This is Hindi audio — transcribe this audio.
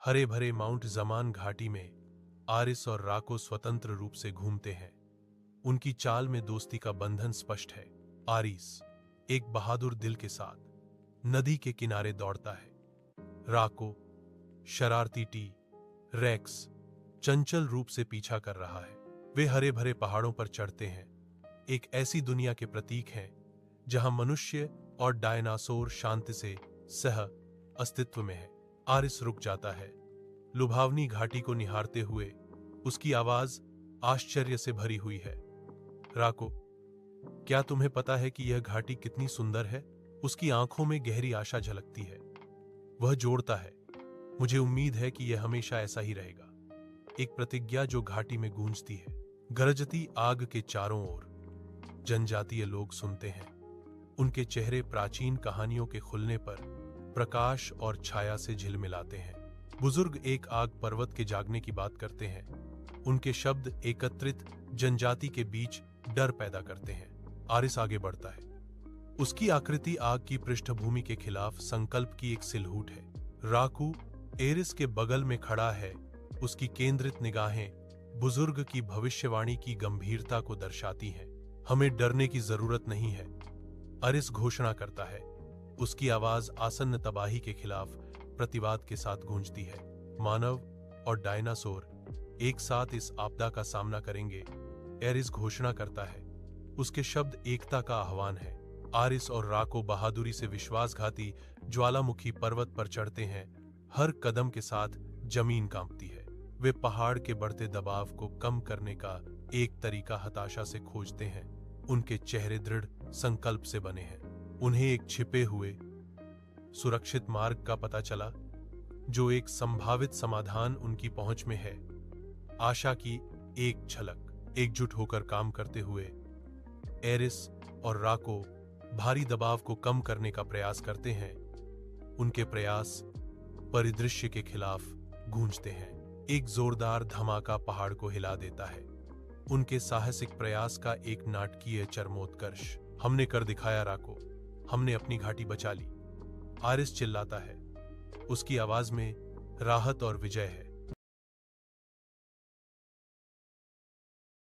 हरे भरे माउंट जमान घाटी में आरिस और राको स्वतंत्र रूप से घूमते हैं। उनकी चाल में दोस्ती का बंधन स्पष्ट है। आरिस एक बहादुर दिल के साथ नदी के किनारे दौड़ता है। राको शरारती रेक्स चंचल रूप से पीछा कर रहा है। वे हरे भरे पहाड़ों पर चढ़ते हैं, एक ऐसी दुनिया के प्रतीक हैं जहां मनुष्य और डायनासोर शांति से सह अस्तित्व में है। आरिस रुक जाता है, लुभावनी घाटी को निहारते हुए। उसकी आवाज आश्चर्य से भरी हुई है। राको, क्या तुम्हें पता है कि यह घाटी कितनी सुंदर है? उसकी आंखों में गहरी आशा झलकती है। वह जोड़ता है, मुझे उम्मीद है कि यह हमेशा ऐसा ही रहेगा। एक प्रतिज्ञा जो घाटी में गूंजती है। गरजती आग के चारों ओर जनजातीय लोग सुनते हैं। उनके चेहरे प्राचीन कहानियों के खुलने पर प्रकाश और छाया से झिलमिलाते हैं। बुजुर्ग एक आग पर्वत के जागने की बात करते हैं। उनके शब्द एकत्रित जनजाति के बीच डर पैदा करते हैं। आरिस आगे बढ़ता है। उसकी आकृति आग की पृष्ठभूमि के खिलाफ संकल्प की एक सिलहूट है। राकू एरिस के बगल में खड़ा है। उसकी केंद्रित निगाहें बुजुर्ग की भविष्यवाणी की गंभीरता को दर्शाती हैं। हमें डरने की जरूरत नहीं है, आरिस घोषणा करता है। उसकी आवाज आसन्न तबाही के खिलाफ प्रतिवाद के साथ गूंजती है। मानव और डायनासोर एक साथ इस आपदा का सामना करेंगे, आरिस घोषणा करता है। उसके शब्द एकता का आह्वान है। आरिस और राको बहादुरी से विश्वासघाती ज्वालामुखी पर्वत पर चढ़ते हैं। हर कदम के साथ जमीन कांपती है। वे पहाड़ के बढ़ते दबाव को कम करने का एक तरीका हताशा से खोजते हैं। उनके चेहरे दृढ़ संकल्प से बने हैं। उन्हें एक छिपे हुए सुरक्षित मार्ग का पता चला, जो एक संभावित समाधान उनकी पहुंच में है। आशा की एक झलक। एकजुट होकर काम करते हुए एरिस और राको भारी दबाव को कम करने का प्रयास करते हैं। उनके प्रयास परिदृश्य के खिलाफ गूंजते हैं। एक जोरदार धमाका पहाड़ को हिला देता है। उनके साहसिक प्रयास का एक नाटकीय चरमोत्कर्ष। हमने कर दिखाया राको, हमने अपनी घाटी बचा ली, आरिस चिल्लाता है। उसकी आवाज में राहत और विजय है।